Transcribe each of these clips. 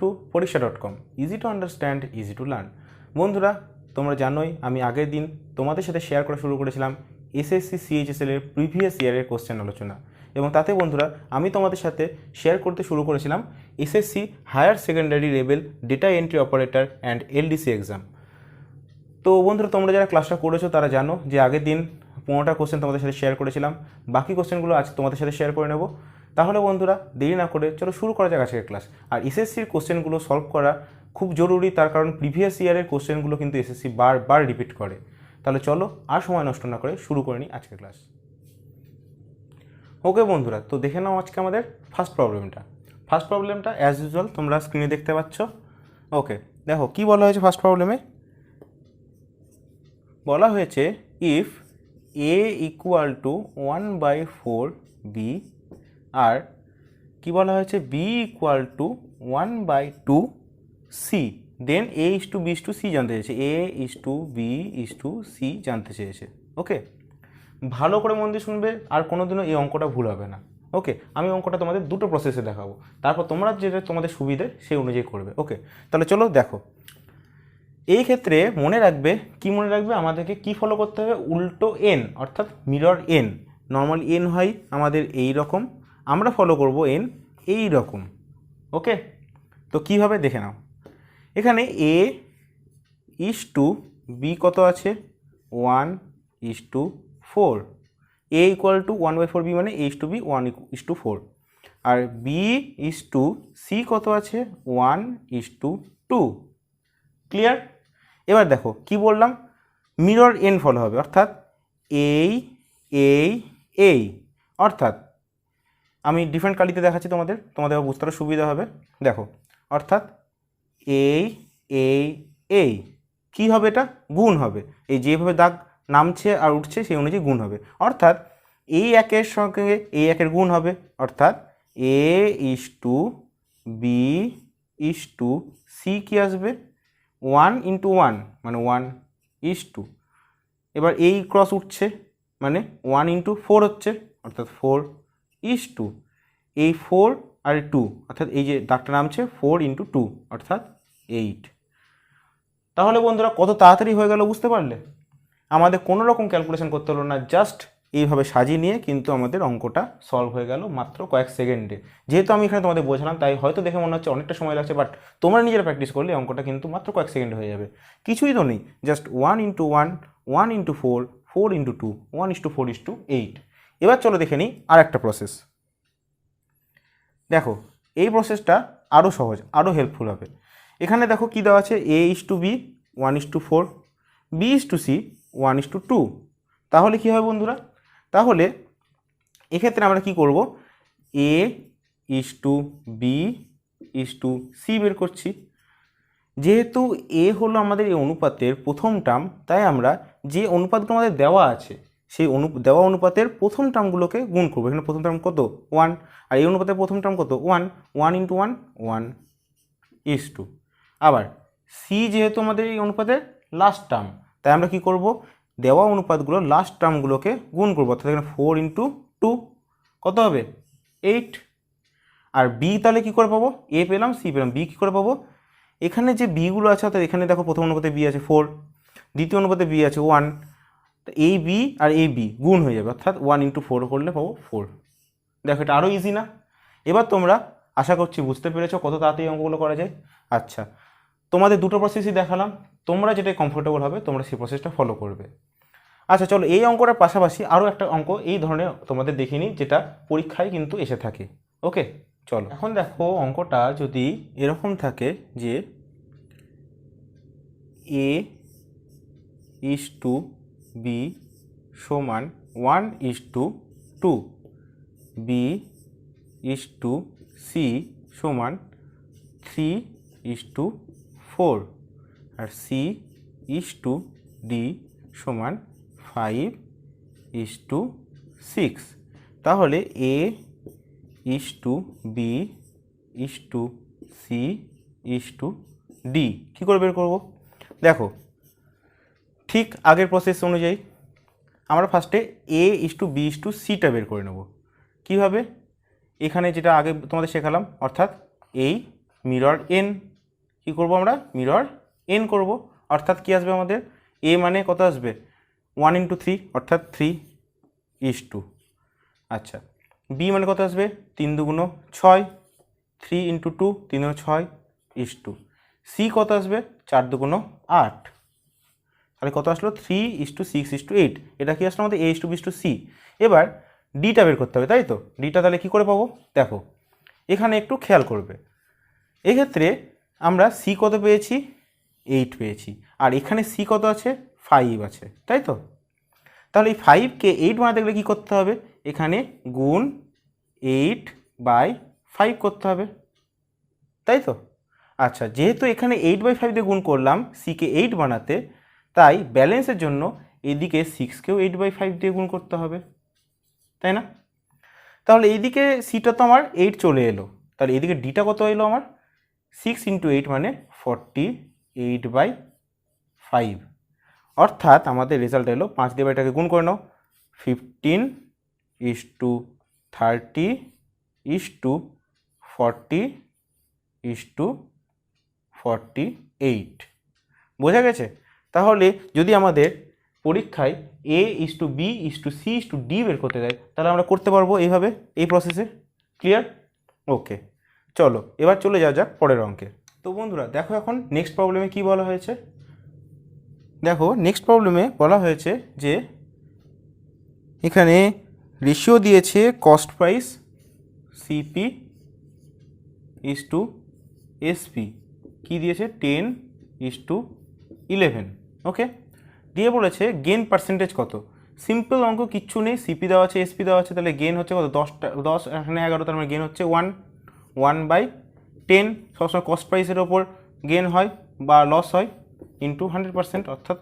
Two পরীক্ষা.com, easy to understand, easy to learn. বন্ধুরা, তোমরা জানোই আমি আগের দিন তোমাদের সাথে শেয়ার করা শুরু করেছিলাম এসএসসি সিএইচএসএল এর প্রিভিয়াস ইয়ারের কোশ্চেন আলোচনা, এবং তাতে বন্ধুরা আমি তোমাদের সাথে শেয়ার করতে শুরু করেছিলাম SSC higher secondary level data entry operator and LDC exam. তো বন্ধুরা, তোমরা যারা ক্লাসটা করেছো তারা জানো যে আগের দিন 15টা কোশ্চেন তোমাদের সাথে শেয়ার করেছিলাম। বাকি কোশ্চেনগুলো আজ তোমাদের সাথে শেয়ার করে নেব। তাহলে বন্ধুরা, দেরি না করে চলো শুরু করা যাক আজকের ক্লাস। আর এসএসসির কোশ্চেনগুলো সলভ করা খুব জরুরি, তার কারণ প্রিভিয়াস ইয়ারের কোশ্চেনগুলো কিন্তু এসএসসি বারবার রিপিট করে। তাহলে চলো আর সময় নষ্ট না করে শুরু করে নিই আজকের ক্লাস। ওকে বন্ধুরা, তো দেখে নাও আজকে আমাদের ফার্স্ট প্রবলেমটা অ্যাজ ইউজুয়াল তোমরা স্ক্রিনে দেখতে পাচ্ছ। ওকে, দেখো কি বলা হয়েছে ফার্স্ট প্রবলেমে। বলা হয়েছে if a equal to 1/4 b আর কি বলা হয়েছে b equal to 1/2 c, then a is to b is to c জানতে চেয়েছে, a is to b is to c জানতে চেয়েছে। ওকে, ভালো করে মন দিয়ে শুনবে, আর কোনোদিনও এই অঙ্কটা ভুল হবে না। ওকে, আমি অঙ্কটা তোমাদের দুটো প্রসেসে দেখাবো, তারপর তোমরা যেটা তোমাদের সুবিধে সেই অনুযায়ী করবে। ওকে, তাহলে চলো দেখো। এই ক্ষেত্রে মনে রাখবে, আমাদেরকে কি ফলো করতে হবে, উল্টো এন অর্থাৎ মিরর এন। নর্মালি এন হয় আমাদের এই রকম, আমরা ফলো করব এন এই রকম। ওকে, তো কীভাবে দেখে নাও। এখানে এ ইস টু বি কত আছে, 1:4। এ ইকুয়াল টু 1/4 বি মানে এ ইস টু বি 1:4। আর বি ইস টু সি কত আছে, 1:2। ক্লিয়ার? এবার দেখো কি বললাম, মিরর এন ফলো হবে, অর্থাৎ এই অর্থাৎ আমি ডিফারেন্ট কালিতে দেখাচ্ছি তোমাদের বুঝতে সুবিধা হবে। দেখো, অর্থাৎ এই কি হবে, এটা গুণ হবে। এই যেভাবে দাগ নামছে আর উঠছে সেই অনুযায়ী গুণ হবে, অর্থাৎ এই একের সঙ্গে এই একের গুণ হবে, অর্থাৎ a is to b is to c কি আসবে, 1:1 মানে 1:2। এবার এই ক্রস উঠছে মানে 1:4 হচ্ছে, অর্থাৎ 4:2। এই 4 আর 2 অর্থাৎ এই যে দাগটা নামছে 4:2 অর্থাৎ 8। তাহলে বন্ধুরা কত তাড়াতাড়ি হয়ে গেল বুঝতে পারলে? আমাদের কোনো রকম ক্যালকুলেশন করতে হলো না, জাস্ট এইভাবে সাজিয়ে নিয়ে কিন্তু আমাদের অঙ্কটা সলভ হয়ে গেল মাত্র কয়েক সেকেন্ডে। যেহেতু আমি এখানে তোমাদের বোঝালাম তাই হয়তো দেখে মনে হচ্ছে অনেকটা সময় লাগছে, বাট তোমরা নিজেরা প্র্যাকটিস করলে অঙ্কটা কিন্তু মাত্র কয়েক সেকেন্ডে হয়ে যাবে। কিছুই তো নেই, জাস্ট 1:1, 1:4, 4:2, 1:4:8। এবার চলো দেখে নিই আর একটা প্রসেস। দেখো, এই প্রসেসটা আরও সহজ, আরও হেল্পফুল হবে। এখানে দেখো কি দেওয়া আছে, a is to b 1:4, b is to c 1:2। তাহলে কি হবে বন্ধুরা, তাহলে এক্ষেত্রে আমরা কি করব, a is to b is to c বের করছি। যেহেতু a হলো আমাদের এই অনুপাতের প্রথম টার্ম, তাই আমরা যে অনুপাতগুলো আমাদের দেওয়া আছে সেই দেওয়া অনুপাতের প্রথম টার্মগুলোকে গুণ করবো। এখানে প্রথম টার্ম কত, 1, আর এই অনুপাতের প্রথম টার্ম কত, 1, 1:1, 1:2। আবার c যেহেতু আমাদের এই অনুপাতের লাস্ট টার্ম, তাই আমরা কি করব, দেওয়া অনুপাতগুলো লাস্ট টার্মগুলোকে গুণ করবো, অর্থাৎ এখানে 4:2 কত হবে, 8। আর b তাহলে কী করে পাবো, a পেলাম c পেলাম, b কী করে পাবো, এখানে যে বিগুলো আছে, অর্থাৎ এখানে দেখো প্রথম অনুপাতে b আছে 4, দ্বিতীয় অনুপাতে b আছে 1, তো এই b আর এই b গুণ হয়ে যাবে, অর্থাৎ 1:4 করলে পাবো 4। দেখো, এটা আরও ইজি না? এবার তোমরা আশা করছি বুঝতে পেরেছো কত তাড়াতাড়ি অঙ্কগুলো করা যায়। আচ্ছা, তোমাদের দুটো প্রসেসই দেখালাম, তোমরা যেটা কমফোর্টেবল হবে তোমরা সেই প্রসেসটা ফলো করবে। আচ্ছা চলো, এই অঙ্কটার পাশাপাশি আরও একটা অঙ্ক এই ধরনের তোমাদের দেখিয়ে নিই, যেটা পরীক্ষায় কিন্তু এসে থাকে। ওকে, চলো এখন দেখো অঙ্কটা যদি এরকম থাকে যে a is to b সমান 1:2, b is to c সমান 3:4, আর c is to d সমান 5:6। তাহলে a is to b is to c is to d কী করে বের করব? দেখো, ঠিক আগের প্রসেস অনুযায়ী আমরা ফার্স্টে a is to b is to c-টা বের করে নেব। কীভাবে? এখানে যেটা আগে তোমাদের শেখালাম, অর্থাৎ এই মিরর এন, কী করবো আমরা, মিরর এন করব, অর্থাৎ কী আসবে আমাদের, এ মানে কত আসবে 1/3 অর্থাৎ 3:2। আচ্ছা, বি মানে কত আসবে 3 2 6, 3 × 2 3 6:2। সি কত আসবে 4 2 8, তাহলে কত আসলো 3:6:8। এটা কি আসলো আমাদের A:B:C। এবার ডিটা বের করতে হবে, তাই তো। ডিটা তাহলে কী করে পাবো, দেখো এখানে একটু খেয়াল করবে। এক্ষেত্রে আমরা সি কত পেয়েছি 8 পেয়েছি, আর এখানে সি কত আছে 5 আছে, তাই তো। তাহলে এই 5কে 8 বানাতে গেলে কী করতে হবে, এখানে গুণ 8/5 করতে হবে, তাই তো। আচ্ছা, যেহেতু এখানে 8/5 দিয়ে গুণ করলাম সিকে 8 বানাতে, তাই ব্যালেন্সের জন্য এদিকে 6কেও 8/5 দিয়ে গুণ করতে হবে, তাই না। তাহলে এইদিকে সিটা তো আমার 8 চলে এলো, তাহলে এইদিকে ডিটা কত এলো আমার 6 × 8 মানে 48/5, অর্থাৎ আমাদের রেজাল্ট এলো 5 দিয়ে এটাকে গুণ করে নাও 15:30:40:48। বোঝা গেছে। তাহলে যদি আমাদের পরীক্ষায় A:B:C:D বের করতে দেয়, তাহলে আমরা করতে পারবো এইভাবে, এই প্রসেসে। ক্লিয়ার? ওকে, চলো এবার চলে যাওয়া যাক পরের অঙ্কে। তো বন্ধুরা দেখো এখন নেক্সট প্রবলেমে কি বলা হয়েছে। দেখো নেক্সট প্রবলেমে বলা হয়েছে যে এখানে রেশিও দিয়েছে কস্ট প্রাইস CP:SP, কি দিয়েছে 10:11। ওকে, দিয়ে বলেছে গেন পার্সেন্টেজ কত। সিম্পল অঙ্ক, কিচ্ছু নেই, সিপি দেওয়া আছে এসপি দেওয়া আছে, তাহলে গেন হচ্ছে কত 10 এখানে 11, তার মানে গেন হচ্ছে 1/10। সবসময় কস্ট প্রাইসের ওপর গেন হয় বা লস হয়, ইন্টু 100% অর্থাৎ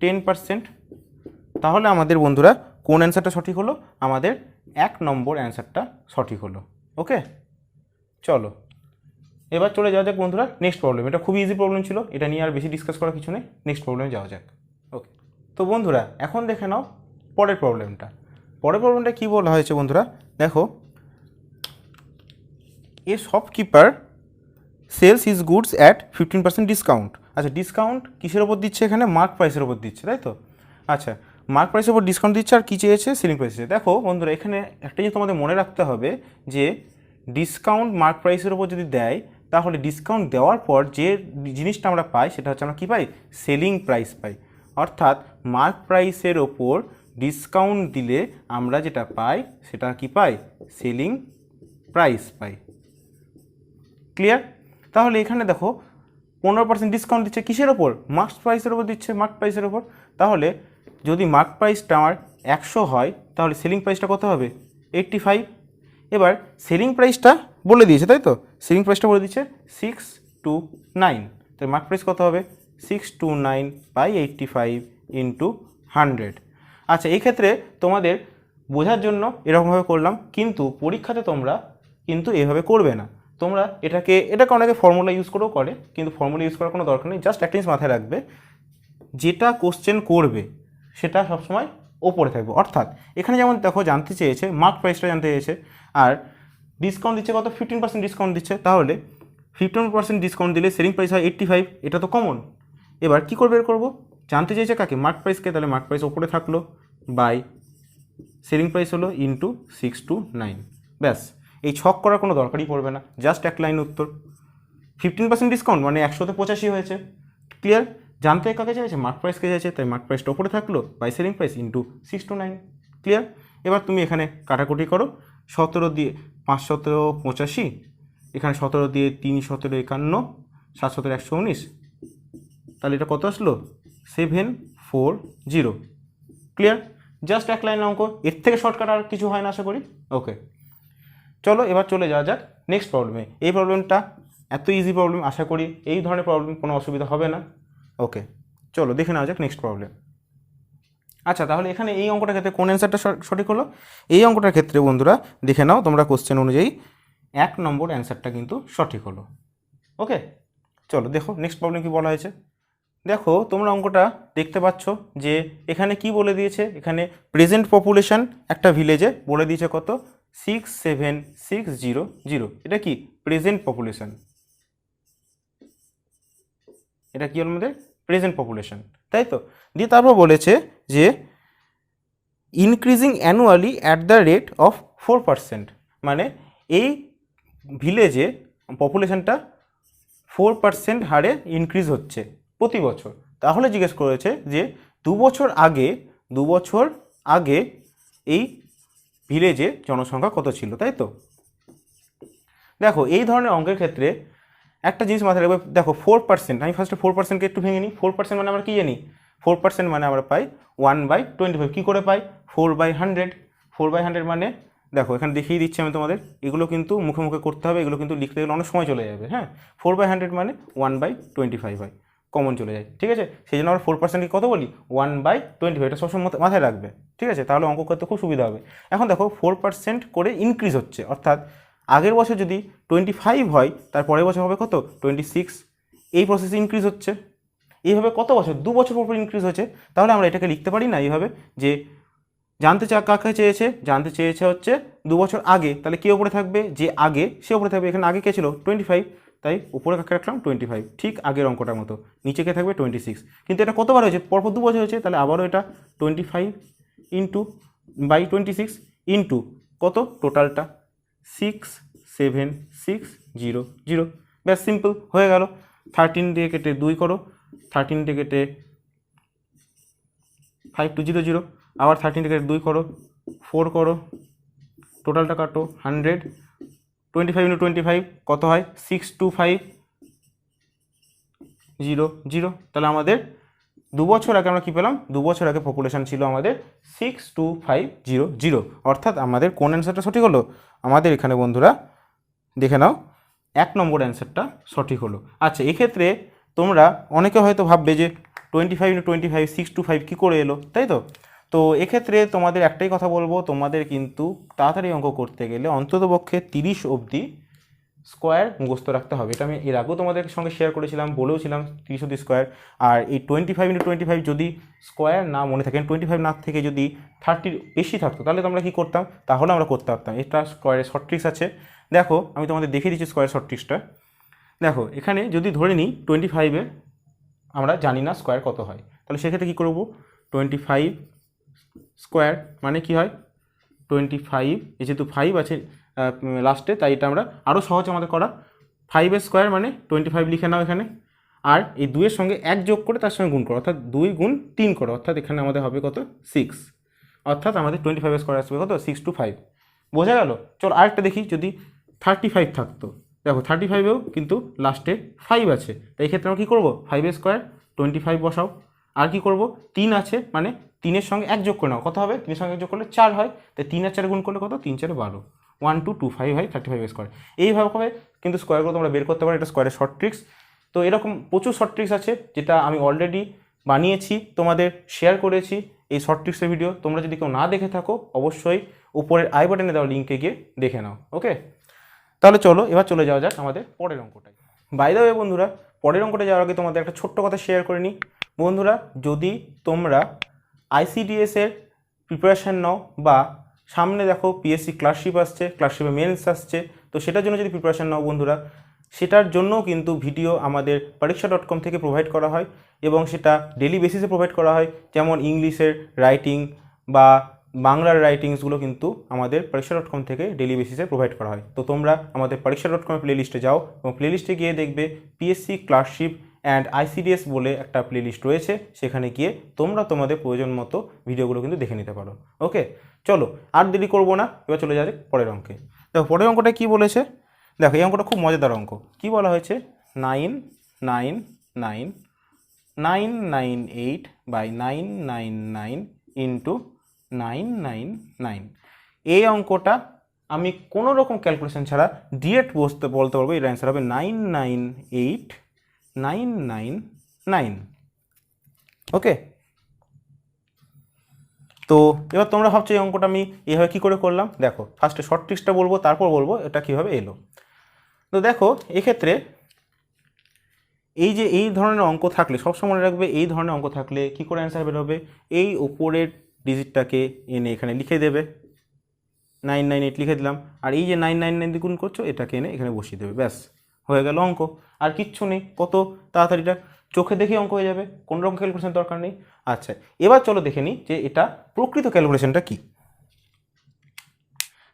10%। তাহলে আমাদের বন্ধুরা কোন অ্যান্সারটা সঠিক হলো, আমাদের 1 নম্বর অ্যান্সারটা সঠিক হলো। ওকে, চলো এবার চলে যাওয়া যাক বন্ধুরা নেক্সট প্রবলেম। এটা খুবই ইজি প্রবলেম ছিল, এটা নিয়ে আর বেশি ডিসকাস করার কিছু নেই, নেক্সট প্রবলেমে যাওয়া যাক। ওকে, তো বন্ধুরা এখন দেখে নাও পরের প্রবলেমটা। পরের প্রবলেমটা কী বলা হয়েছে বন্ধুরা, দেখো a shopkeeper sells his goods at 15% discount. আচ্ছা, ডিসকাউন্ট কিসের ওপর দিচ্ছে, এখানে মার্ক প্রাইসের ওপর দিচ্ছে, তাই তো। আচ্ছা, মার্ক প্রাইসের ওপর ডিসকাউন্ট দিচ্ছে, আর কী চেয়েছে সেলিং প্রাইসে। দেখো বন্ধুরা এখানে একটা জিনিস তোমাদের মনে রাখতে হবে যে ডিসকাউন্ট মার্ক প্রাইসের ওপর যদি দেয়, তাহলে ডিসকাউন্ট দেওয়ার পর যে জিনিসটা আমরা পাই সেটা হচ্ছে আমরা কী পাই, সেলিং প্রাইস পাই। অর্থাৎ মার্ক প্রাইসের ওপর ডিসকাউন্ট দিলে আমরা যেটা পাই সেটা কি পাই, সেলিং প্রাইস পাই। ক্লিয়ার? তাহলে এখানে দেখো 15% ডিসকাউন্ট দিচ্ছে কিসের ওপর, মার্ক প্রাইসের ওপর দিচ্ছে, মার্ক প্রাইসের ওপর। তাহলে যদি মার্ক প্রাইসটা আমার 100 হয়, তাহলে সেলিং প্রাইসটা কত হবে 85। এবার সেলিং প্রাইসটা বলে দিয়েছে, তাই তো, সেলিং প্রাইসটা বলে দিচ্ছে 629, তাই মার্ক প্রাইস কত হবে 629/85 × 100। আচ্ছা, এই ক্ষেত্রে তোমাদের বোঝার জন্য এরকমভাবে করলাম, কিন্তু পরীক্ষাতে তোমরা কিন্তু এভাবে করবে না। তোমরা এটাকে অনেকে ফর্মুলা ইউজ করেও করে, কিন্তু ফর্মুলা ইউজ করার কোনো দরকার নেই। জাস্ট একটা জিনিস মাথায় রাখবে, যেটা কোশ্চেন করবে সেটা সবসময় ওপরে থাকবে। অর্থাৎ এখানে যেমন দেখো জানতে চেয়েছে মার্ক প্রাইসটা জানতে চেয়েছে, আর ডিসকাউন্ট দিচ্ছে কত 15% ডিসকাউন্ট দিচ্ছে, তাহলে 15% ডিসকাউন্ট দিলে সেলিং প্রাইস হয় 85, এটা তো কমন। এবার কী করে বের করবো, জানতে চেয়েছে কাকে, মার্ক প্রাইসকে, তাহলে মার্ক প্রাইস ওপরে থাকলো বাই সেলিং প্রাইস হলো ইন্টু 629। ব্যাস, এই ছক করার কোনো দরকারই পড়বে না, জাস্ট এক লাইন উত্তর। 15% ডিসকাউন্ট মানে 100তে 85 হয়েছে। ক্লিয়ার? জানতে কাকে চাইছে, মার্ক প্রাইসকে চাইছে, তাই মার্ক প্রাইসটা ওপরে থাকলো by selling price into 629। Clear? এবার তুমি এখানে কাটাকুটি করো, 17 দিয়ে 5 17 85, এখানে 17 দিয়ে 3 17 51, 7 17 119, তাহলে এটা কত আসলো 740। ক্লিয়ার? জাস্ট এক লাইন অঙ্ক, এর থেকে শর্টকাট আর কিছু হয় না আশা করি। ওকে, চলো এবার চলে যাওয়া যাক নেক্সট প্রবলেমে। এই প্রবলেমটা এত ইজি প্রবলেম, আশা করি এই ধরনের প্রবলেম কোনো অসুবিধা হবে না। ওকে, চলো দেখে নেওয়া যাক নেক্সট প্রবলেম। আচ্ছা, তাহলে এখানে এই অঙ্কটার ক্ষেত্রে কোন অ্যান্সারটা সঠিক হলো, এই অঙ্কটার ক্ষেত্রে বন্ধুরা দেখে নাও তোমরা কোশ্চেন অনুযায়ী 1 নম্বর অ্যান্সারটা কিন্তু সঠিক হলো। ওকে, চলো দেখো নেক্সট প্রবলেম কি বলা হয়েছে। দেখো তোমরা অঙ্কটা দেখতে পাচ্ছ যে এখানে কি বলে দিয়েছে, এখানে প্রেজেন্ট পপুলেশন একটা ভিলেজে বলে দিয়েছে কত 67600। এটা কি প্রেজেন্ট পপুলেশন। এটা কি হলো আমাদের প্রেজেন্ট পপুলেশন, তাই তো। দিয়ে তারপর বলেছে যে increasing annually at the rate of 4%, মানে এই ভিলেজে পপুলেশনটা 4% হারে ইনক্রিজ হচ্ছে প্রতি বছর। তাহলে জিজ্ঞেস করেছে যে 2 বছর আগে এই ভিলেজে জনসংখ্যা কত ছিল, তাই তো। দেখো এই ধরনের অঙ্কের ক্ষেত্রে একটা জিনিস মাথায় রাখবে, দেখো 4%, আমি ফার্স্টে 4%কে একটু ভেঙে নিই। 4% মানে আমরা কী জানি, 4% মানে আমরা পাই 1/25। কী করে পাই, 4/100। 4/100 মানে দেখো এখানে দেখিয়ে দিচ্ছি আমি তোমাদের, এগুলো কিন্তু মুখে মুখে করতে হবে, এগুলো কিন্তু লিখতে গেলে অনেক সময় চলে যাবে। হ্যাঁ, 4/100 মানে 1/25 হয়, কমন চলে যায়, ঠিক আছে। সেই জন্য আমরা 4%কে কত বলি, 1/25। এটা সবসময় মাথায় রাখবে, ঠিক আছে, তাহলে অঙ্ক করতে খুব সুবিধা হবে। এখন দেখো 4% করে ইনক্রিজ হচ্ছে, অর্থাৎ আগের বছর যদি 25 হয়, তার পরের বছর হবে কত, 26। এই প্রসেসে ইনক্রিজ হচ্ছে, এইভাবে কত বছর, 2 বছর পর ইনক্রিজ হচ্ছে। তাহলে আমরা এটাকে লিখতে পারি না এইভাবে যে কাকে চেয়েছে, জানতে চেয়েছে হচ্ছে 2 বছর আগে, তাহলে কে ওপরে থাকবে, যে আগে সে ওপরে থাকবে। এখানে আগে কে ছিল, 25, তাই উপরে কাকে রাখলাম 25, ঠিক আগের অঙ্কটার মতো। নিচে কে থাকবে 26। কিন্তু এটা কতবার হয়েছে, পরপর 2 বছর হয়েছে, তাহলে আবারও এটা 25 ইন্টু 26 ইন্টু কত, টোটালটা 67600। ব্যাস, সিম্পল হয়ে গেল। 13 দিয়ে কেটে 2 করো, 13 দিয়ে কেটে 5200, আবার 13 দিয়ে কেটে 2 করো, 4 করো, টোটালটা কাটো 100। 25 ইন্টু 25 কত হয়, 62500। তাহলে আমাদের 2 বছর আগে আমরা কী পেলাম, 2 বছর আগে পপুলেশন ছিল আমাদের 62500। অর্থাৎ আমাদের কোন অ্যান্সারটা সঠিক হলো, আমাদের এখানে বন্ধুরা দেখে নাও 1 নম্বর অ্যান্সারটা সঠিক হলো। আচ্ছা, এক্ষেত্রে তোমরা অনেকে হয়তো ভাববে যে 25 ইন্টু 25 625 কী করে এলো, তাই তো। তো এক্ষেত্রে তোমাদের একটাই কথা বলবো, তোমাদের কিন্তু তাড়াতাড়ি অঙ্ক করতে গেলে অন্ততপক্ষে 30 অবধি স্কোয়ার মুখস্থ রাখতে হবে। এটা আমি এর আগেও তোমাদের সঙ্গে শেয়ার করেছিলাম, বলেওছিলাম 30 অবধি স্কোয়ার। আর এই 25 ইন্টু 25 যদি স্কোয়ার না মনে থাকে, 25 না থেকে যদি 30 বেশি থাকতো, তাহলে তোমরা কী করতাম, তাহলে আমরা করতে পারতাম। এটা স্কোয়ারের শর্ট ট্রিক্স আছে, দেখো আমি তোমাদের দেখিয়ে দিচ্ছি স্কোয়ার শর্ট ট্রিক্সটা। দেখো এখানে যদি ধরে নিই 25-এ আমরা জানি না স্কোয়ার কত হয়, তাহলে সেক্ষেত্রে কী করবো, 25 স্কোয়ার মানে কি হয় 25, যেহেতু 5 আছে লাস্টে, তাই এটা আমরা আরও সহজ আমাদের করা। 5 স্কোয়ার মানে 25 লিখে নাও এখানে, আর এই 2-এর সঙ্গে 1 যোগ করে তার সঙ্গে গুণ করো, অর্থাৎ 2 গুণ 3 করো, অর্থাৎ এখানে আমাদের হবে কত, 6। অর্থাৎ আমাদের 25 স্কোয়ার আসবে কত, 625। বোঝা গেল। চলো আরেকটা দেখি, যদি 35 থাকতো, দেখো 35-এও কিন্তু লাস্টে 5 আছে, তাই এই ক্ষেত্রে আমরা কী করবো, 5 স্কোয়ার 25 বসাও। আর কি করব, 3 আছে মানে 3-এর সঙ্গে 1 যোগ করে নাও, কত হবে, 3-এর সঙ্গে 1 যোগ করলে 4 হয়, তাই 3 আর 4 গুণ করলে কত, 3 4 12, 1225 হয় 35 স্কোয়ার। এইভাবে কিন্তু স্কোয়ারগুলো তোমরা বের করতে পারো, এটা স্কোয়ারের শর্ট ট্রিক্স। তো এরকম প্রচুর শর্ট ট্রিক্স আছে, যেটা আমি অলরেডি বানিয়েছি, তোমাদের শেয়ার করেছি এই শর্ট ট্রিক্সের ভিডিও। তোমরা যদি কেউ না দেখে থাকো, অবশ্যই উপরের আই বাটনে দেওয়া লিঙ্কে গিয়ে দেখে নাও। ওকে, তাহলে চলো এবার চলে যাওয়া যাক আমাদের পরের অঙ্কটায়। বাই দ্য ওয়ে বন্ধুরা, পরের অঙ্কটা যাওয়ার আগে তোমাদের একটা ছোট্ট কথা শেয়ার করে নিই। বন্ধুরা, যদি তোমরা আইসিডিএসের প্রিপারেশান নাও, বা সামনে দেখো পিএসসি ক্লার্কশিপ আসছে, ক্লার্কশিপে মেন্স আসছে, তো সেটার জন্য যদি প্রিপারেশান নাও বন্ধুরা, সেটার জন্যও কিন্তু ভিডিও আমাদের পরীক্ষা.com থেকে প্রোভাইড করা হয়, এবং সেটা ডেলি বেসিসে প্রোভাইড করা হয়। যেমন ইংলিশের রাইটিং বা বাংলার রাইটিংসগুলো কিন্তু আমাদের পরীক্ষা.com থেকে ডেলি বেসিসে প্রোভাইড করা হয়। তো তোমরা আমাদের পরীক্ষা.com প্লেলিস্টে যাও, এবং প্লেলিস্টে গিয়ে দেখবে পিএসসি ক্লার্কশিপ অ্যান্ড আইসিডিএস বলে একটা প্লেলিস্ট রয়েছে, সেখানে গিয়ে তোমরা তোমাদের প্রয়োজন মতো ভিডিওগুলো কিন্তু দেখে নিতে পারো। ওকে, চলো আর দেরি করবো না, এবার চলে যাবে পরের অঙ্কে। দেখো পরের অঙ্কটা কী বলেছে, দেখো এই অঙ্কটা খুব মজাদার অঙ্ক। কী বলা হয়েছে, 999,998/999 ইন্টু 999। এই অঙ্কটা আমি কোনো রকম ক্যালকুলেশন ছাড়া ডিরেক্ট বলতে পারবো, এর অ্যান্সার হবে 998,999। ওকে, তো এবার তোমরা ভাবছো এই অঙ্কটা আমি এইভাবে কী করে করলাম। দেখো ফার্স্টে শর্ট ট্রিক্সটা বলবো, তারপর বলবো এটা কীভাবে এলো। তো দেখো এক্ষেত্রে এই যে এই ধরনের অঙ্ক থাকলে সবসময় মনে রাখবে, এই ধরনের অঙ্ক থাকলে কী করে অ্যান্সার বের হবে, এই উপরের ডিজিটটাকে এনে এখানে লিখে দেবে, 998 লিখে দিলাম, আর এই যে 999 গুণ করছো এটাকে এনে এখানে বসিয়ে দেবে, ব্যাস হয়ে গেল অঙ্ক, আর কিচ্ছু নেই। কত তাড়াতাড়িটা চোখে দেখে অঙ্ক হয়ে যাবে, কোনো রকম ক্যালকুলেশন দরকার নেই। আচ্ছা, এবার চলো দেখে নিই যে এটা প্রকৃত ক্যালকুলেশনটা কী।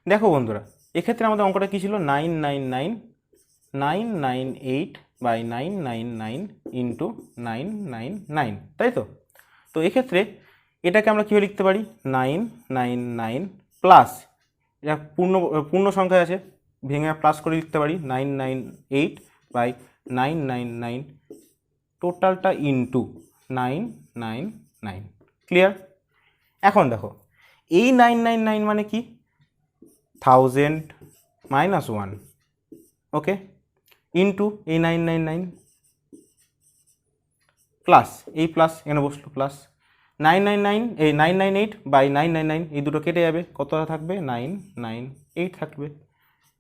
দেখো বন্ধুরা, এক্ষেত্রে আমাদের অঙ্কটা কী ছিল, 999,998/999 ইন্টু 999, তাই তো? তো এক্ষেত্রে এটাকে আমরা কীভাবে লিখতে পারি, 999 প্লাস, এটা পূর্ণ সংখ্যায় আছে, ভেঙে প্লাস করে লিখতে পারি 998/999, টোটালটা ইন্টু 999। ক্লিয়ার? এখন দেখো এই 999 মানে কি, 1000 মাইনাস 1, ওকে, ইন্টু এই 999 প্লাস এই প্লাস এখানে বসলো প্লাস 999, এই 998/999 এই দুটো কেটে যাবে, কতটা থাকবে 998 থাকবে,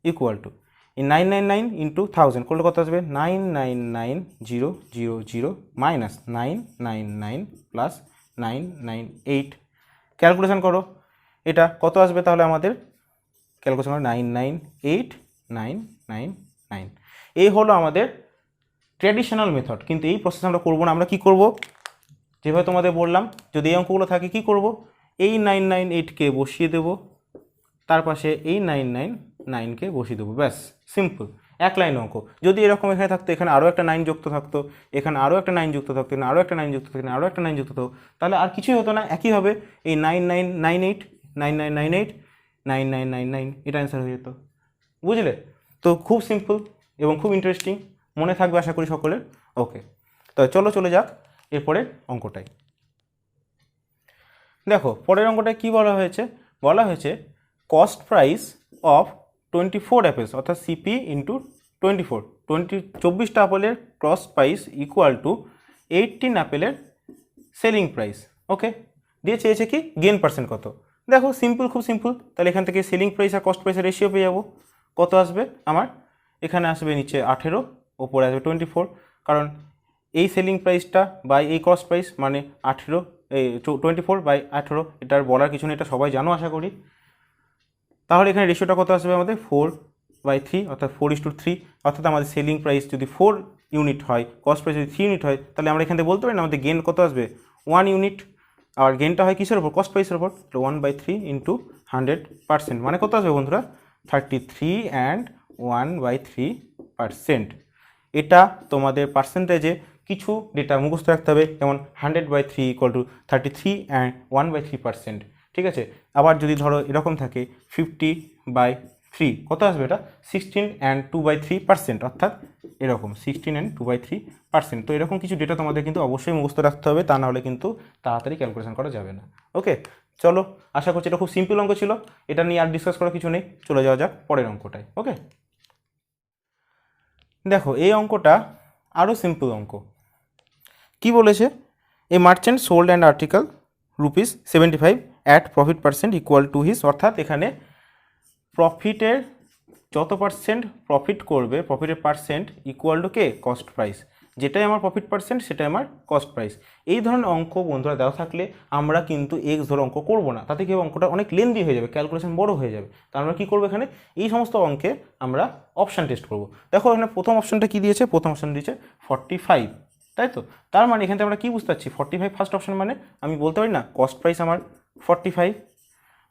ইকুয়াল টু এই 999 ইন্টু 1000 করলে কত আসবে 999,000 মাইনাস 999 প্লাস 998। ক্যালকুলেশন করো, এটা কত আসবে তাহলে আমাদের, ক্যালকুলেশন করো 998,999। এই হলো আমাদের ট্র্যাডিশনাল মেথড। কিন্তু এই প্রসেস আমরা করবো না, আমরা কি করব, যেভাবে তোমাদের বললাম, যদি এই অঙ্কগুলো থাকে কি করব, এই 998কে বসিয়ে দেব, তার পাশে এই 999কে বসিয়ে দেবো, ব্যাস, সিম্পল, এক লাইন অঙ্ক। যদি এরকম এখানে থাকতো, এখানে আরও একটা 9 যুক্ত থাকতো, এখানে আরও একটা 9 যুক্ত থাকতো, এখানে আরও একটা 9 যুক্ত থাকতো, এখানে আরও একটা 9 যুক্ত থাকতো, তাহলে আর কিছুই হতো না, একইভাবে এই 9998 9998 9999 এটা অ্যান্সার হয়ে যেত। বুঝলে? তো খুব সিম্পল এবং খুব ইন্টারেস্টিং, মনে থাকবে আশা করি সকলের। ওকে, তো চলো চলে যাক এরপরের অঙ্কটাই। দেখো পরের অঙ্কটায় কী বলা হয়েছে, বলা হয়েছে কস্ট প্রাইস অফ 24 অ্যাপেলস, অর্থাৎ সিপি ইন্টু 24টা আপেলের কস্ট প্রাইস ইকুয়াল টু 18 অ্যাপেলের সেলিং প্রাইস। ওকে, দিয়ে চেয়েছে কি গেন পার্সেন্ট কত। দেখো সিম্পল, খুব সিম্পল, তাহলে এখান থেকে সেলিং প্রাইস আর কস্ট প্রাইসের রেশিও পেয়ে যাবো। কত আসবে আমার, এখানে আসবে নিচে 18, ওপরে আসবে 24, কারণ এই সেলিং প্রাইসটা বাই এই কস্ট প্রাইস মানে 18, এই 24/18, এটার বলার কিছু নেই, এটা সবাই জানো আশা করি। তাহলে এখানে রেশিওটা কত আসবে আমাদের 4/3, অর্থাৎ 4:3, অর্থাৎ আমাদের সেলিং প্রাইস যদি 4 ইউনিট হয়, কস্ট প্রাইস যদি 3 ইউনিট হয়, তাহলে আমরা এখান থেকে বলতে পারি না আমাদের গেন কত আসবে 1 ইউনিট। আর গেনটা হয় কিসের ওপর, কস্ট প্রাইসের ওপর, তো 1/3 ইন্টু 100%, মানে কত আসবে বন্ধুরা 33 অ্যান্ড 1/3%। এটা তোমাদের পার্সেন্টেজে কিছু ডেটা মুখস্থ রাখতে হবে, যেমন 100/3 = 33 অ্যান্ড 1/3%, ঠিক আছে। আবার যদি ধরো এরকম থাকে 50/3, কত আসবে এটা 16 অ্যান্ড 2/3%, অর্থাৎ এরকম 16 অ্যান্ড 2/3%। তো এরকম কিছু ডেটা তোমাদের কিন্তু অবশ্যই মুখস্থ রাখতে হবে, তা নাহলে কিন্তু তাড়াতাড়ি ক্যালকুলেশন করা যাবে না। ওকে, চলো, আশা করছি এটা খুব সিম্পল অঙ্ক ছিল, এটা নিয়ে আর ডিসকাস করার কিছু নেই, চলে যাওয়া যাক পরের অঙ্কটায়। ওকে, দেখো এই অঙ্কটা আরও সিম্পল অঙ্ক। কি বলেছে, A merchant sold and article ₹75 at profit percent equal to his, অর্থাৎ এখানে প্রফিটের যত পার্সেন্ট প্রফিট করবে, প্রফিটের পার্সেন্ট ইকুয়াল টু কে কস্ট প্রাইস, যেটাই আমার প্রফিট পার্সেন্ট সেটাই আমার কস্ট প্রাইস। এই ধরনের অঙ্ক বন্ধুরা দেওয়া থাকলে আমরা কিন্তু এক্স ধরে অঙ্ক করবো না, তাতে কি অঙ্কটা অনেক লেন্দি হয়ে যাবে, ক্যালকুলেশন বড় হয়ে যাবে। তা আমরা কী করবো, এখানে এই সমস্ত অঙ্কে আমরা অপশান টেস্ট করব। দেখো এখানে প্রথম অপশানটা কী দিয়েছে, প্রথম অপশান দিয়েছে 45, তাই তো। তার মানে এখান থেকে আমরা কী বুঝতে পারছি, 45 ফার্স্ট অপশান, মানে আমি বলতে পারি না কস্ট প্রাইস আমার 45,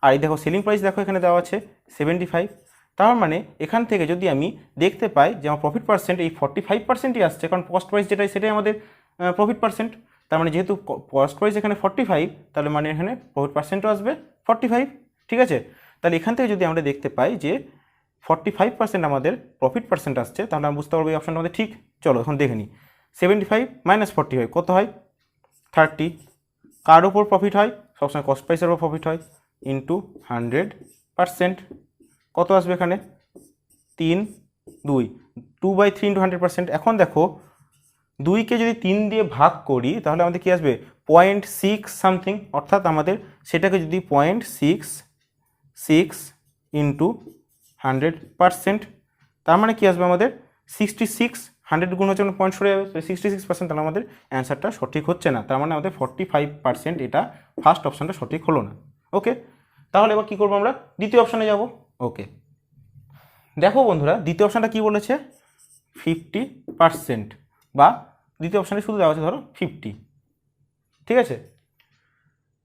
আর এই দেখো সেলিং প্রাইস দেখো এখানে দেওয়া আছে 75। তার মানে এখান থেকে যদি আমি দেখতে পাই যে আমার প্রফিট পার্সেন্ট এই 45%ই আসছে, কারণ কস্ট প্রাইস যেটাই সেটাই আমাদের প্রফিট পার্সেন্ট। তার মানে যেহেতু কস্ট প্রাইস এখানে 45, তাহলে মানে এখানে প্রফিট পার্সেন্টও আসবে 45, ঠিক আছে। তাহলে এখান থেকে যদি আমরা দেখতে পাই যে 45% আমাদের প্রফিট পার্সেন্ট আসছে, তাহলে আমরা বুঝতে পারবো এই অপশানটা আমাদের ঠিক। চলো এখন দেখে নিই, 75 মাইনাস 45 কত হয় 30, কার ওপর প্রফিট হয়, সবসময় কস্ট প্রাইসের ওপর প্রফিট হয়, ইন্টু 100%, কত আসবে এখানে 3, 2/3 ইন্টু 100%। এখন দেখো 2কে যদি 3 দিয়ে ভাগ করি তাহলে আমাদের কী আসবে 0.6 সামথিং, অর্থাৎ আমাদের সেটাকে যদি 0.66 ইন্টু 100%, তার মানে কী আসবে আমাদের 66, 100 গুণ হচ্ছে পয়েন্ট সরে যাবে 66%, তাহলে আমাদের অ্যান্সারটা সঠিক হচ্ছে না। তার মানে আমাদের 45%, এটা ফার্স্ট অপশানটা সঠিক হলো না। ওকে, তাহলে এবার কী করবো আমরা, দ্বিতীয় অপশানে যাব। ওকে, দেখো বন্ধুরা দ্বিতীয় অপশানটা কী বলেছে 50%, বা দ্বিতীয় অপশানে শুধু দেওয়া আছে ধরো 50, ঠিক আছে।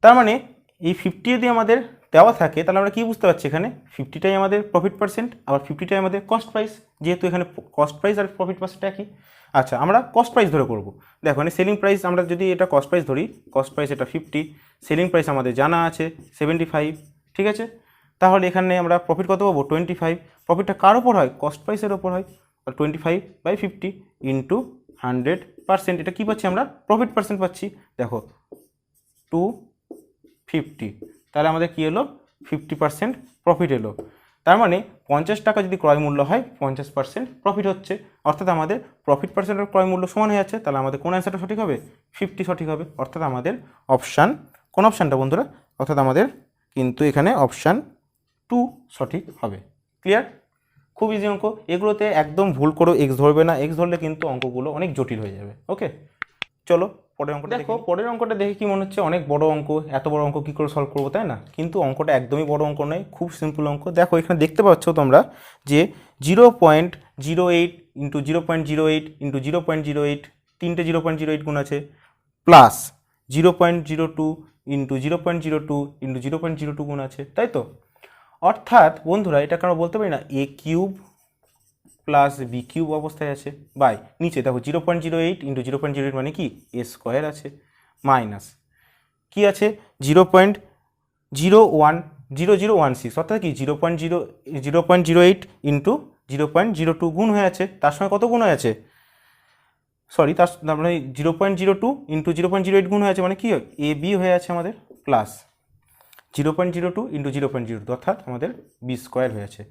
তার মানে এই 50 যদি আমাদের দেওয়া থাকে তাহলে আমরা কী বুঝতে পারছি, এখানে 50টাই আমাদের প্রফিট পার্সেন্ট, আবার 50টাই আমাদের কস্ট প্রাইস, যেহেতু এখানে কস্ট প্রাইস আর প্রফিট পার্সেন্ট একই। আচ্ছা, আমরা কস্ট প্রাইস ধরে করব। দেখো মানে সেলিং প্রাইস, আমরা যদি এটা কস্ট প্রাইস ধরি, কস্ট প্রাইস এটা 50, সেলিং প্রাইস আমাদের জানা আছে 75, ঠিক আছে। তাহলে এখানে আমরা প্রফিট কত পাবো, 25। প্রফিটটা কার ওপর হয়, কস্ট প্রাইসের ওপর হয়। 25/50 ইন্টু 100%, এটা কী পাচ্ছি আমরা, প্রফিট পার্সেন্ট পাচ্ছি। দেখো 250, তাহলে আমাদের কী এলো, 50% প্রফিট এলো। তার মানে 50 টাকা যদি ক্রয় মূল্য হয় 50% প্রফিট হচ্ছে, অর্থাৎ আমাদের প্রফিট পার্সেন্টের ক্রয় মূল্য সমান হয়ে যাচ্ছে। তাহলে আমাদের কোন অ্যান্সারটা সঠিক হবে, 50 সঠিক হবে। অর্থাৎ আমাদের অপশান, কোন অপশানটা বন্ধুরা, অর্থাৎ আমাদের কিন্তু এখানে অপশান 2 সঠিক হবে। ক্লিয়ার? খুব ইজি অঙ্ক, এগুলোতে একদম ভুল করো এক্স ধরবে না, এক্স ধরলে কিন্তু অঙ্কগুলো অনেক জটিল হয়ে যাবে। ওকে, চলো পরের অঙ্কটা দেখো। পরের অঙ্কটা দেখে কি মনে হচ্ছে অনেক বড় অঙ্ক, এত বড় অঙ্ক কী করে সলভ করবো, তাই না? কিন্তু অঙ্কটা একদমই বড় অঙ্ক নয়, খুব সিম্পল অঙ্ক। দেখো এখানে দেখতে পাচ্ছ তোমরা যে 0.08 ইন্টু 0.08 ইন্টু 0.08, তিনটে 0.08 গুণ আছে, প্লাস 0.02 ইন্টু 0.02 ইন্টু 0.02 গুণ আছে, তাই তো? অর্থাৎ বন্ধুরা এটাকে আমরা বলতে পারি না এ কিউব প্লাস বি কিউব অবস্থায় আছে, বাই নিচে দেখো 0.08 ইন্টু 0.08 মানে কি, এ স্কোয়ার আছে, মাইনাস কি আছে 0.01016, অর্থাৎ কি 0.08 ইন্টু 0.02 গুণ হয়ে আছে, তার সঙ্গে কত গুণ হয়ে আছে, সরি তার মানে 0.02 ইন্টু 0.08 গুণ হয়ে আছে, মানে কি এ বি হয়ে আছে আমাদের, প্লাস 0.02 ইন্টু 0.02, অর্থাৎ আমাদের বি স্কোয়ার হয়ে আছে।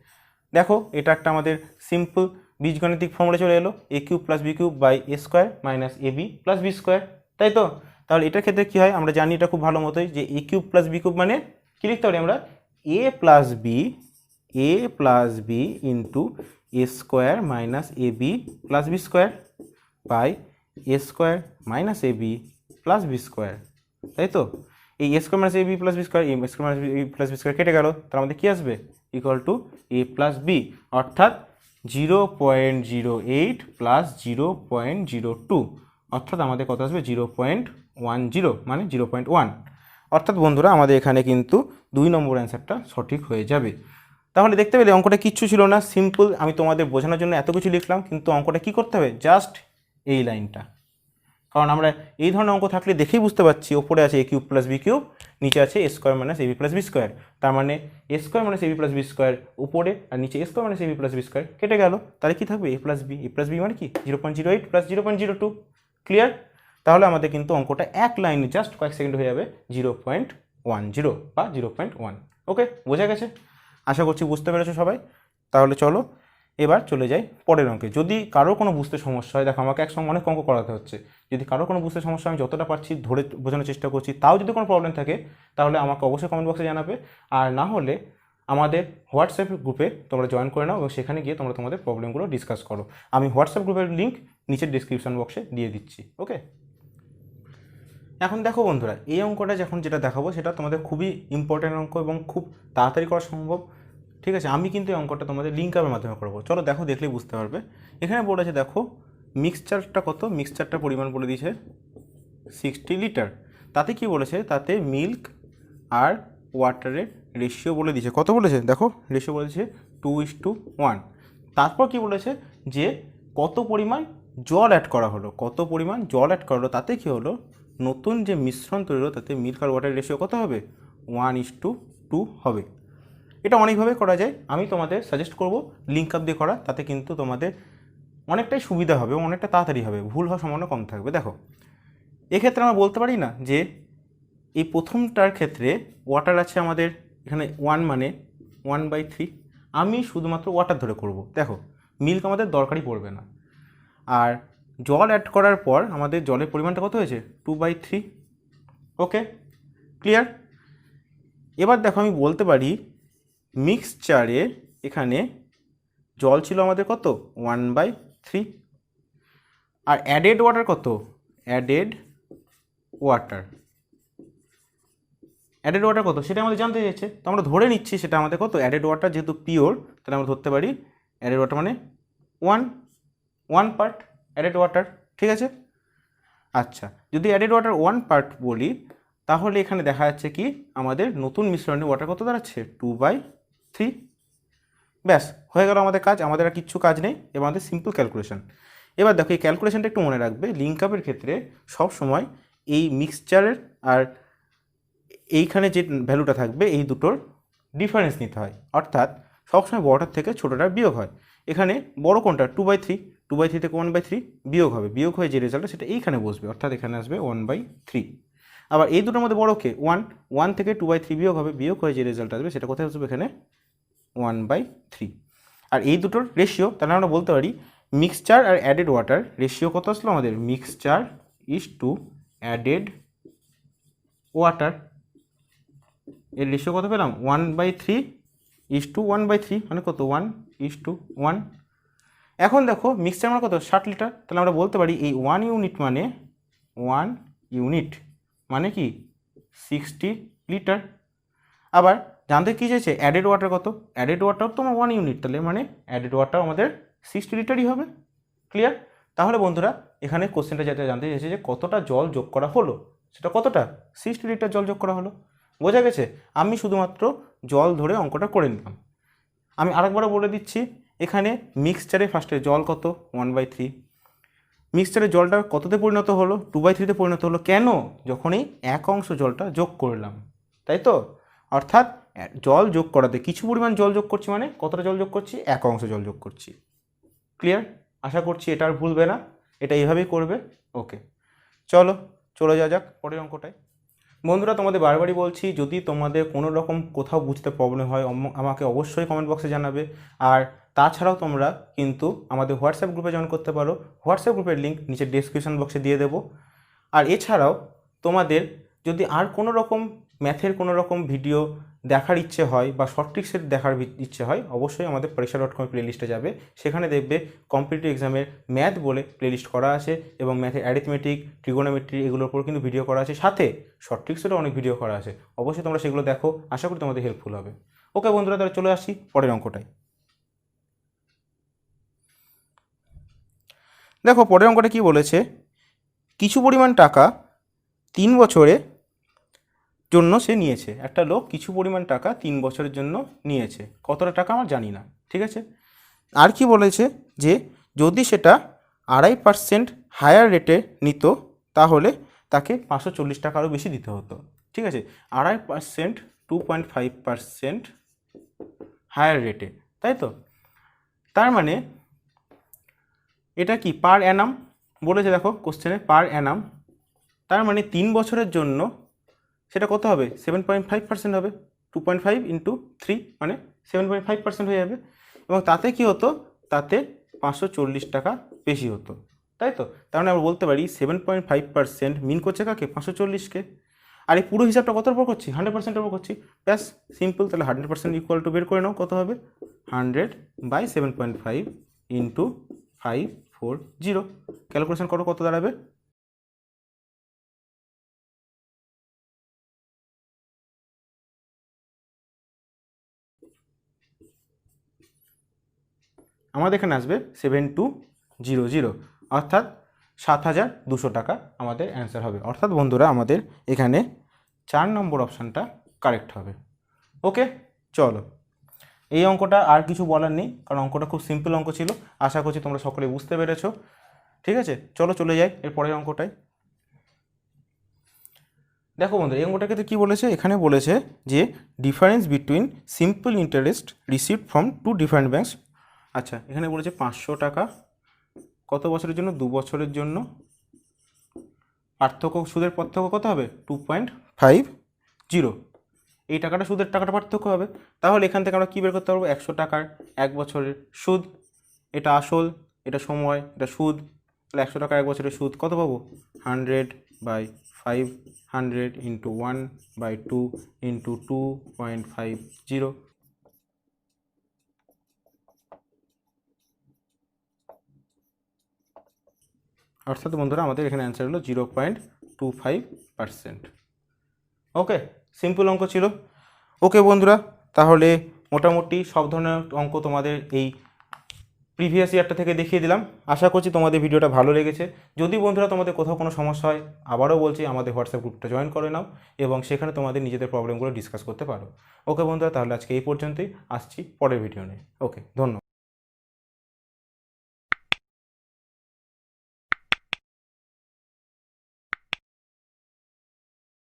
দেখো এটা একটা আমাদের সিম্পল বীজগণিতিক ফর্মুলা চলে এলো, A cube plus B cube by A square minus A B plus B square, তাই তো? তাহলে এটার ক্ষেত্রে কী হয়, আমরা জানি এটা খুব ভালো মতোই যে A cube plus B cube মানে কী লিখতে পারি আমরা, A plus B into A square minus A B plus B square by A square minus A B plus B square, তাই তো? এই A square minus A B plus B square, এই square minus B plus B square কেটে গেল, তার মধ্যে কী আসবে, equal to A plus B, অর্থাৎ 0.08 প্লাস 0.02, অর্থাৎ আমাদের কত আসবে 0.10, মানে 0.1। অর্থাৎ বন্ধুরা আমাদের এখানে কিন্তু 2 নম্বর অ্যান্সারটা সঠিক হয়ে যাবে। তাহলে দেখতে পেলে অঙ্কটা কিচ্ছু ছিল না, সিম্পল। আমি তোমাদের বোঝানোর জন্য এত কিছু লিখলাম, কিন্তু অঙ্কটা কী করতে হবে, জাস্ট এই লাইনটা। কারণ আমরা এই ধরনের অঙ্ক থাকলে দেখেই বুঝতে পারছি, ওপরে আছে এ কিউব প্লাস বি কিউব, নিচে আছে এ square minus A B plus B square, তার মানে এ square minus A B plus B square উপরে, আর নিচে এ square minus A B plus B square কেটে গেল, তাহলে কী থাকবে, এ প্লাস বি মানে কি 0.08 প্লাস 0.02। ক্লিয়ার? তাহলে আমাদের কিন্তু অঙ্কটা এক লাইনে জাস্ট কয়েক সেকেন্ড হয়ে যাবে 0.10 বা 0.1। ওকে, বোঝা গেছে? আশা করছি বুঝতে পেরেছো সবাই। তাহলে চলো এবার চলে যাই পরের অঙ্কে। যদি কারো কোনো বুঝতে সমস্যা হয়, দেখো আমাকে একসঙ্গে অনেক অঙ্ক করাতে হচ্ছে, যদি কারো কোনো বুঝতে সমস্যা আমি যতটা পারছি ধরে বোঝানোর চেষ্টা করছি, তাও যদি কোনো প্রবলেম থাকে তাহলে আমাকে অবশ্যই কমেন্ট বক্সে জানাবে, আর না হলে আমাদের হোয়াটসঅ্যাপ গ্রুপে তোমরা জয়েন করে নাও এবং সেখানে গিয়ে তোমরা তোমাদের প্রবলেমগুলো ডিসকাস করো। আমি হোয়াটসঅ্যাপ গ্রুপের লিঙ্ক নিচের ডিসক্রিপশন বক্সে দিয়ে দিচ্ছি। ওকে, এখন দেখো বন্ধুরা, এই অঙ্কটা যখন যেটা দেখাবো সেটা তোমাদের খুবই ইম্পর্ট্যান্ট অঙ্ক এবং খুব তাড়াতাড়ি করা সম্ভব, ঠিক আছে? আমি কিন্তু এই অঙ্কটা তোমাদের লিঙ্ক আপের মাধ্যমে করবো। চলো দেখো, দেখলেই বুঝতে পারবে। এখানে বলেছে দেখো মিক্সচারটা কত, মিক্সচারটা পরিমাণ বলে দিয়েছে 60 লিটার। তাতে কি বলেছে, তাতে মিল্ক আর ওয়াটারের রেশিও বলে দিয়েছে, কত বলেছে দেখো, রেশিও বলেছে 2:1। তারপর কি বলেছে যে কত পরিমাণ জল অ্যাড করা হলো, কত পরিমাণ জল অ্যাড করা হলো, তাতে কি হলো, নতুন যে মিশ্রণ তৈরি হলো তাতে মিল্ক আর ওয়াটারের রেশিও কত হবে, 1:2 হবে। এটা অনেকভাবে করা যায়, আমি তোমাদের সাজেস্ট করব লিঙ্ক আপ দিয়ে করা, তাতে কিন্তু তোমাদের অনেকটাই সুবিধা হবে, অনেকটা তাড়াতাড়ি হবে, ভুল হওয়ার সম্ভাবনা কম থাকবে। দেখো এক্ষেত্রে আমরা বলতে পারি না যে এই প্রথমটার ক্ষেত্রে ওয়াটার আছে আমাদের এখানে 1 মানে 1/3, আমি শুধুমাত্র ওয়াটার ধরে করব। দেখো মিল্ক আমাদের দরকারই পড়বে না, আর জল অ্যাড করার পর আমাদের জলের পরিমাণটা কত হয়েছে 2/3। ওকে, ক্লিয়ার? এবার দেখো আমি বলতে পারি মিক্সচারে এখানে জল ছিল আমাদের কত 1/3, আর অ্যাডেড ওয়াটার কত, অ্যাডেড ওয়াটার কত সেটা আমাদের জানতে চাইছে। তো আমরা ধরে নিচ্ছি সেটা আমাদের কত, অ্যাডেড ওয়াটার যেহেতু পিওর, তাহলে আমরা ধরতে পারি অ্যাডেড ওয়াটার মানে 1 পার্ট অ্যাডেড ওয়াটার, ঠিক আছে? আচ্ছা, যদি অ্যাডেড ওয়াটার 1 পার্ট বলি তাহলে এখানে দেখা যাচ্ছে কি আমাদের নতুন মিশ্রণে ওয়াটার কত দাঁড়াচ্ছে 2/3। ব্যাস হয়ে গেল আমাদের কাজ, আমাদের আর কিচ্ছু কাজ নেই, এবার আমাদের সিম্পল ক্যালকুলেশন। এবার দেখো এই ক্যালকুলেশনটা একটু মনে রাখবে, লিঙ্ক আপের ক্ষেত্রে সব সময় এই মিক্সচারের আর এইখানে যে ভ্যালুটা থাকবে এই দুটোর ডিফারেন্স নিতে হয়, অর্থাৎ সবসময় বড়টার থেকে ছোটোটার বিয়োগ হয়। এখানে বড় কোনটা 2/3, 2/3 থেকে 1/3 বিয়োগ হবে, বিয়োগ হয়ে যে রেজাল্টটা সেটা এইখানে বসবে, অর্থাৎ এখানে আসবে 1/3। আবার এই দুটোর মধ্যে বড় কে 1 থেকে 2/3 বিয়োগ হবে, বিয়োগ হয়ে যে রেজাল্ট আসবে সেটা কোথায় আসবে এখানে 1/3। আর এই দুটোর রেশিও তাহলে আমরা বলতে পারি মিক্সচার আর অ্যাডেড ওয়াটার রেশিও কত আসলো আমাদের, mixture is to added water, এর রেশিও কত পেলাম 1/3 ইজ টু 1/3, মানে কত 1:1। এখন দেখো মিক্সচার মানে কত 60 লিটার, তাহলে আমরা বলতে পারি এই 1 ইউনিট মানে 1 ইউনিট মানে কি 60 লিটার। আবার জানতে কী চাইছে অ্যাডেড ওয়াটার কত, অ্যাডেড ওয়াটার তো আমার 1 ইউনিট, তাহলে মানে অ্যাডেড ওয়াটার আমাদের 60 লিটারই হবে। ক্লিয়ার? তাহলে বন্ধুরা এখানে কোশ্চেনটা যেটা জানতে চাইছে যে কতটা জল যোগ করা হলো, সেটা কতটা 60 লিটার জল যোগ করা হলো। বোঝা গেছে? আমি শুধুমাত্র জল ধরে অঙ্কটা করে নিলাম। আমি আরেকবারও বলে দিচ্ছি, এখানে মিক্সচারে ফার্স্টে জল কত 1/3, মিক্সচারের জলটা কততে পরিণত হলো 2/3-তে পরিণত হলো, কেন যখনই এক অংশ জলটা যোগ করলাম, তাই তো? অর্থাৎ জল যোগ করাতে কিছু পরিমাণ জল যোগ করছি, মানে কতটা জল যোগ করছি, এক অংশ জল যোগ করছি। ক্লিয়ার? আশা করছি এটা আর ভুলবে না, এটা এইভাবেই করবে। ওকে, চলো চলে যাওয়া যাক পরের অঙ্কটায়। বন্ধুরা তোমাদের বারবারই বলছি, যদি তোমাদের কোনো রকম কোথাও বুঝতে প্রবলেম হয় আমাকে অবশ্যই কমেন্ট বক্সে জানাবে। আর তাছাড়াও তোমরা কিন্তু আমাদের হোয়াটসঅ্যাপ গ্রুপে জয়েন করতে পারো, হোয়াটসঅ্যাপ গ্রুপের লিঙ্ক নিচে ডেসক্রিপশন বক্সে দিয়ে দেবো। আর এছাড়াও তোমাদের যদি আর কোনো রকম ম্যাথের কোনো রকম ভিডিও দেখার ইচ্ছে হয় বা শর্ট ট্রিক্সের দেখার ইচ্ছে হয়, অবশ্যই আমাদের পরীক্ষা.com প্লেলিস্টে যাবে, সেখানে দেখবে কম্পিটিটিভ এক্সামের ম্যাথ বলে প্লেলিস্ট করা আছে এবং ম্যাথের অ্যারিথমেটিক, ট্রিগোনোমেট্রি এগুলোর উপর কিন্তু ভিডিও করা আছে, সাথে শর্ট ট্রিক্সেরও অনেক ভিডিও করা আছে। অবশ্যই তোমরা সেগুলো দেখো, আশা করি তোমাদের হেল্পফুল হবে। ওকে বন্ধুরা, তাহলে চলে আসি পরের অঙ্কটায়। দেখো পরের অঙ্কটা কি বলেছে, কিছু পরিমাণ টাকা 3 বছরে জন্য সে নিয়েছে। একটা লোক কিছু পরিমাণ টাকা 3 বছরের জন্য নিয়েছে, কতটা টাকা আমার জানি না, ঠিক আছে। আর কি বলেছে যে যদি সেটা 2.5% হায়ার রেটে নিত তাহলে তাকে 540 টাকা আরও বেশি দিতে হতো, ঠিক আছে। 2.5% 2.5% হায়ার রেটে, তাই তো? তার মানে এটা কি পার অ্যানাম বলেছে, দেখো কোশ্চেনে পার অ্যানাম, তার মানে 3 বছরের জন্য সেটা কত হবে 7.5% হবে, 2.5 ইন্টু 3 মানে 7.5% হয়ে যাবে। এবং তাতে কি হতো, তাতে 540 টাকা বেশি হতো, তাই তো? তার মানে আমরা বলতে পারি 7.5% মিন করছে কাকে 540-কে। আর এই পুরো হিসাবটা কতর উপর করছি 100%-এর উপর করছি। ব্যাস সিম্পল, তাহলে 100% ইকুয়াল টু বের করে নাও, কত হবে 100/7.5 ইন্টু 540। ক্যালকুলেশন করো কত দাঁড়াবে, আমাদের এখানে আসবে 7200, অর্থাৎ 7200 টাকা আমাদের অ্যান্সার হবে। অর্থাৎ বন্ধুরা আমাদের এখানে 4 নম্বর অপশানটা কারেক্ট হবে। ওকে, চলো এই অঙ্কটা আর কিছু বলার নেই, কারণ অঙ্কটা খুব সিম্পল অঙ্ক ছিল। আশা করছি তোমরা সকলে বুঝতে পেরেছো, ঠিক আছে। চলো চলে যাই এর পরের অঙ্কটায়। দেখো বন্ধু এই অঙ্কটাকে কী বলেছে, এখানে বলেছে যে difference between simple interest received from 2 different banks. আচ্ছা, এখানে বলেছে 500 টাকা কত বছরের জন্য, 2 বছরের জন্য। পার্থক্য, সুদের পার্থক্য কত হবে 2.50। এই টাকাটা সুদের টাকাটা পার্থক্য হবে। তাহলে এখান থেকে আমরা কী বের করতে পারবো, 100 টাকার 1 বছরের সুদ, এটা আসল, এটা সময়, এটা সুদ। তাহলে 100 টাকার 1 বছরের সুদ কত পাবো 100/500 ইন্টু 1/2 ইন্টু 2.50। অর্থাৎ বন্ধুরা আমাদের এখানে অ্যান্সার হলো 0.25%। ওকে, সিম্পল অঙ্ক ছিল। ওকে বন্ধুরা, তাহলে মোটামুটি সব ধরনের অঙ্ক তোমাদের এই প্রিভিয়াস ইয়ারটা থেকে দেখিয়ে দিলাম। আশা করছি তোমাদের ভিডিওটা ভালো লেগেছে। যদি বন্ধুরা তোমাদের কোথাও কোনো সমস্যা হয়, আবারও বলছি আমাদের হোয়াটসঅ্যাপ গ্রুপটা জয়েন করে নাও এবং সেখানে তোমাদের নিজেদের প্রবলেমগুলো ডিসকাস করতে পারো। ওকে বন্ধুরা, তাহলে আজকে এই পর্যন্তই, আসছি পরের ভিডিও নিয়ে। ওকে, ধন্যবাদ।